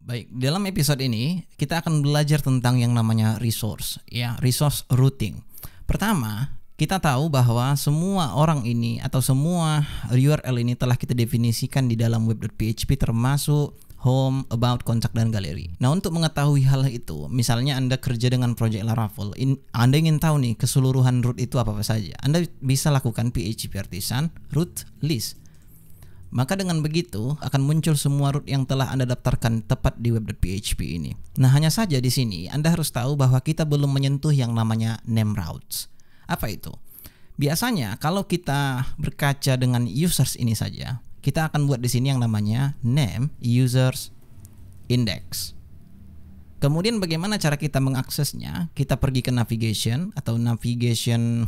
Baik, dalam episode ini kita akan belajar tentang yang namanya resource, ya, resource routing. Pertama, kita tahu bahwa semua orang ini atau semua URL ini telah kita definisikan di dalam web.php termasuk home, about, kontak, dan galeri. Nah, untuk mengetahui hal itu, misalnya Anda kerja dengan project Laravel, Anda ingin tahu nih keseluruhan root itu apa saja. Anda bisa lakukan PHP artisan root list. Maka dengan begitu akan muncul semua root yang telah Anda daftarkan tepat di web.php ini. Nah, hanya saja di sini Anda harus tahu bahwa kita belum menyentuh yang namanya name routes. Apa itu? Biasanya kalau kita berkaca dengan users ini saja, kita akan buat di sini yang namanya name users index. Kemudian bagaimana cara kita mengaksesnya? Kita pergi ke navigation atau navigation,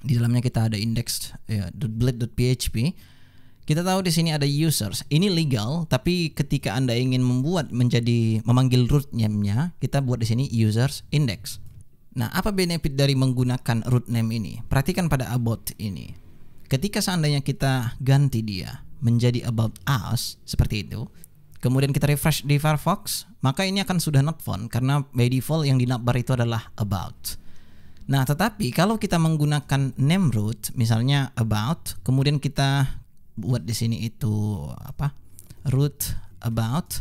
di dalamnya kita ada index ya, .blade.php. Kita tahu di sini ada users. Ini legal, tapi ketika Anda ingin memanggil root name-nya, kita buat di sini users index. Nah, apa benefit dari menggunakan root name ini? Perhatikan pada about ini. Ketika seandainya kita ganti dia menjadi about us seperti itu, kemudian kita refresh di Firefox, maka ini akan sudah not found karena by default yang di navbar itu adalah about. Nah, tetapi kalau kita menggunakan name root, misalnya about, kemudian kita buat di sini itu root about.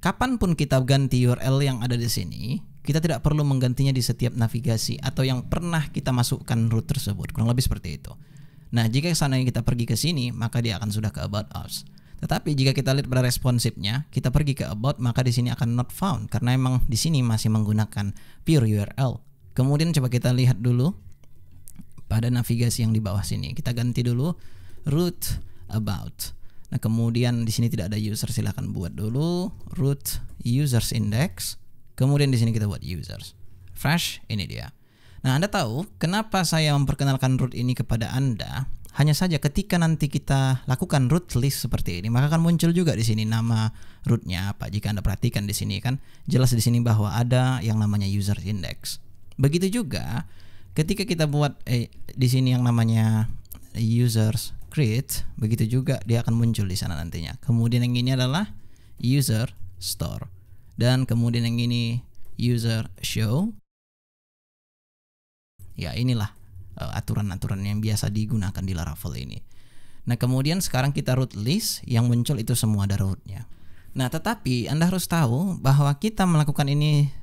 Kapanpun kita ganti URL yang ada di sini, kita tidak perlu menggantinya di setiap navigasi atau yang pernah kita masukkan root tersebut. Kurang lebih seperti itu. Nah, jika seandainya kita pergi ke sini, maka dia akan sudah ke about us. Tetapi jika kita lihat pada responsifnya, kita pergi ke about, maka di sini akan not found karena emang di sini masih menggunakan pure URL. Kemudian coba kita lihat dulu pada navigasi yang di bawah sini. Kita ganti dulu root about. Nah, kemudian di sini tidak ada user, silahkan buat dulu root users index. Kemudian di sini kita buat users. Fresh, ini dia. Nah, Anda tahu kenapa saya memperkenalkan root ini kepada Anda? Hanya saja ketika nanti kita lakukan root list seperti ini, maka akan muncul juga di sini nama rootnya apa. Jika Anda perhatikan di sini kan jelas di sini bahwa ada yang namanya user index. Begitu juga ketika kita buat di sini yang namanya users create, begitu juga dia akan muncul di sana nantinya. Kemudian yang ini adalah user store dan kemudian yang ini user show. Ya, inilah aturan-aturan yang biasa digunakan di Laravel ini. Nah, kemudian sekarang kita root list, yang muncul itu semua ada rootnya. Nah, tetapi Anda harus tahu bahwa kita melakukan ini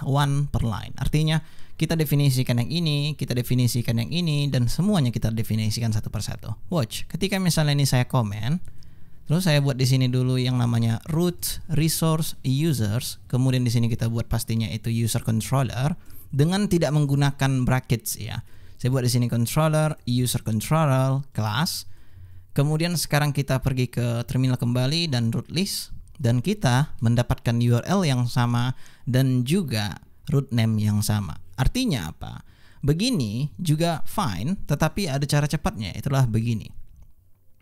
one per line. Artinya kita definisikan yang ini, kita definisikan yang ini, dan semuanya kita definisikan satu persatu. Watch, ketika misalnya ini saya komen, terus saya buat di sini dulu yang namanya root resource users, kemudian di sini kita buat pastinya itu user controller dengan tidak menggunakan brackets ya. Saya buat di sini controller, user controller, class. Kemudian sekarang kita pergi ke terminal kembali dan root list, dan kita mendapatkan URL yang sama dan juga root name yang sama. Artinya apa? Begini juga fine, tetapi ada cara cepatnya, itulah begini.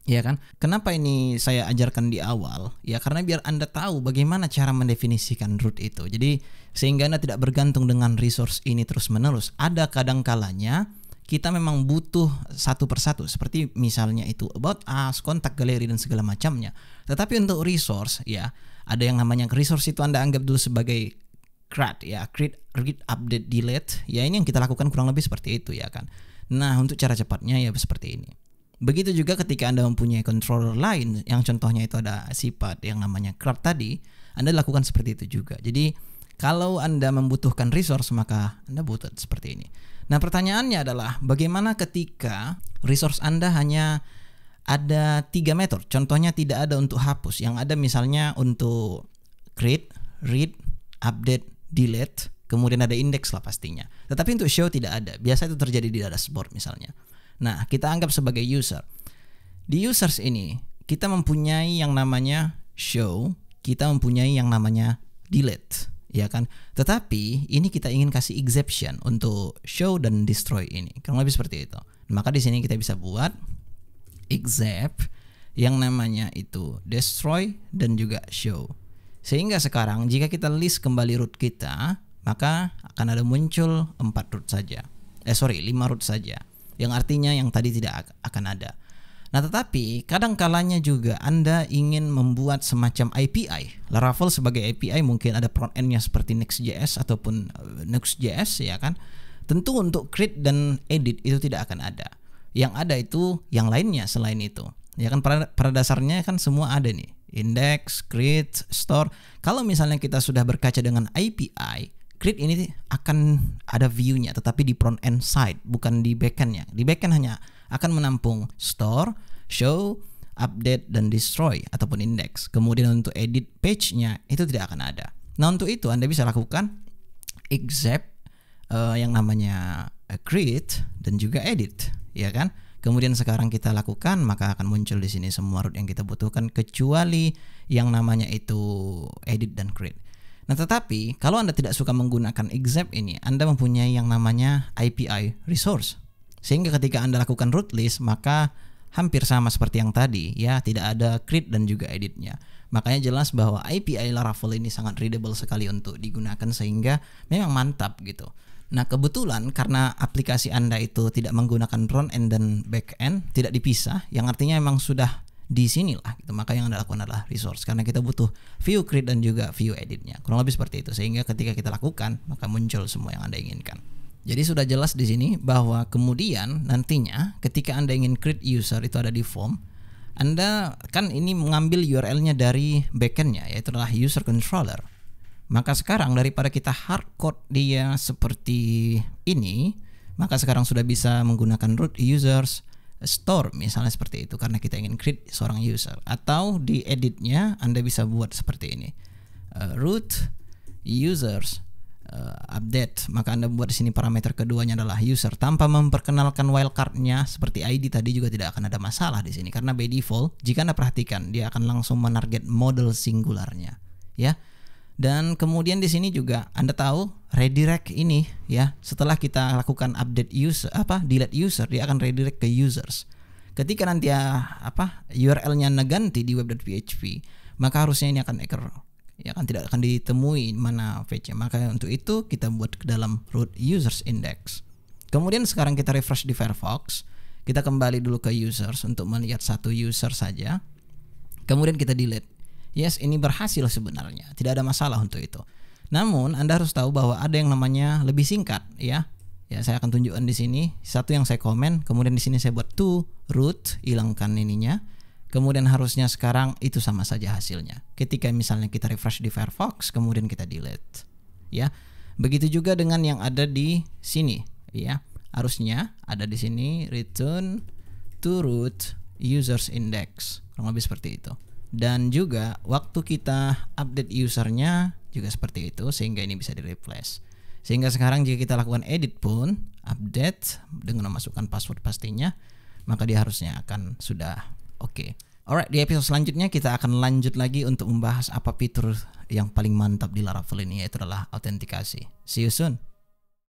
Ya kan? Kenapa ini saya ajarkan di awal? Ya karena biar Anda tahu bagaimana cara mendefinisikan root itu. Jadi sehingga Anda tidak bergantung dengan resource ini terus-menerus. Ada kadang-kalanya kita memang butuh satu persatu, seperti misalnya itu about us, kontak, galeri, dan segala macamnya. Tetapi untuk resource ya, ada yang namanya resource itu Anda anggap dulu sebagai CRUD ya, create, read, update, delete. Ya, ini yang kita lakukan kurang lebih seperti itu ya kan. Nah, untuk cara cepatnya ya seperti ini. Begitu juga ketika Anda mempunyai controller lain yang contohnya itu ada sifat yang namanya CRUD tadi, Anda lakukan seperti itu juga. Jadi kalau Anda membutuhkan resource, maka Anda butuh seperti ini. Nah, pertanyaannya adalah bagaimana ketika resource Anda hanya ada 3 metode. Contohnya tidak ada untuk hapus, yang ada misalnya untuk create, read, update, delete, kemudian ada index lah pastinya. Tetapi untuk show tidak ada. Biasa itu terjadi di dashboard misalnya. Nah, kita anggap sebagai user. Di users ini kita mempunyai yang namanya show, kita mempunyai yang namanya delete, ya kan? Tetapi ini kita ingin kasih exception untuk show dan destroy ini. Kurang lebih seperti itu. Maka di sini kita bisa buat except yang namanya itu destroy dan juga show. Sehingga sekarang jika kita list kembali root kita, maka akan ada muncul 5 root saja. Yang artinya yang tadi tidak akan ada. Nah, tetapi kadang kalanya juga Anda ingin membuat semacam API. Laravel sebagai API mungkin ada front end-nya seperti Next.js ataupun Nuxt.js, ya kan. Tentu untuk create dan edit itu tidak akan ada. Yang ada itu yang lainnya selain itu. Ya kan, pada dasarnya kan semua ada nih. Index, create, store. Kalau misalnya kita sudah berkaca dengan API, create ini akan ada view-nya tetapi di front end side, bukan di backend-nya. Di backend hanya akan menampung store, show, update, dan destroy ataupun index. Kemudian untuk edit page-nya itu tidak akan ada. Nah, untuk itu Anda bisa lakukan except yang namanya create dan juga edit, ya kan? Kemudian sekarang kita lakukan, maka akan muncul di sini semua root yang kita butuhkan kecuali yang namanya itu edit dan create. Nah, tetapi kalau Anda tidak suka menggunakan except ini, Anda mempunyai yang namanya API resource. Sehingga ketika Anda lakukan root list, maka hampir sama seperti yang tadi, ya, tidak ada create dan juga editnya. Makanya jelas bahwa API Laravel ini sangat readable sekali untuk digunakan sehingga memang mantap gitu. Nah, kebetulan karena aplikasi Anda itu tidak menggunakan front end dan back end, tidak dipisah, yang artinya memang sudah di sinilah gitu. Maka yang Anda lakukan adalah resource karena kita butuh view create dan juga view editnya. Kurang lebih seperti itu. Sehingga ketika kita lakukan, maka muncul semua yang Anda inginkan. Jadi sudah jelas di sini bahwa kemudian nantinya ketika Anda ingin create user itu ada di form, Anda kan ini mengambil URL-nya dari backend-nya, yaitu adalah user controller. Maka sekarang daripada kita hardcode dia seperti ini, maka sekarang sudah bisa menggunakan root users store misalnya seperti itu karena kita ingin create seorang user. Atau di editnya Anda bisa buat seperti ini, root users update. Maka Anda buat di sini parameter keduanya adalah user tanpa memperkenalkan wildcard-nya seperti ID tadi juga tidak akan ada masalah di sini karena by default jika Anda perhatikan dia akan langsung menarget model singularnya, ya. Dan kemudian di sini juga Anda tahu redirect ini, ya, setelah kita lakukan update user delete user, dia akan redirect ke users. Ketika nanti URL-nya ganti di web.php, maka harusnya ini akan error, ya kan, tidak akan ditemui mana fetch-nya. Maka untuk itu kita buat ke dalam root users index. Kemudian sekarang kita refresh di Firefox, kita kembali dulu ke users untuk melihat satu user saja. Kemudian kita delete. Yes, ini berhasil sebenarnya, tidak ada masalah untuk itu. Namun Anda harus tahu bahwa ada yang namanya lebih singkat, ya. Ya, saya akan tunjukkan di sini satu yang saya komen, kemudian di sini saya buat to root, hilangkan ininya. Kemudian harusnya sekarang itu sama saja hasilnya. Ketika misalnya kita refresh di Firefox, kemudian kita delete, ya. Begitu juga dengan yang ada di sini, ya. Harusnya ada di sini return to root users index, kurang lebih seperti itu. Dan juga waktu kita update usernya juga seperti itu sehingga ini bisa di-replace. Sehingga sekarang jika kita lakukan edit pun update dengan memasukkan password pastinya, maka dia harusnya akan sudah oke. Alright, di episode selanjutnya kita akan lanjut lagi untuk membahas apa fitur yang paling mantap di Laravel ini, yaitu adalah autentikasi. See you soon.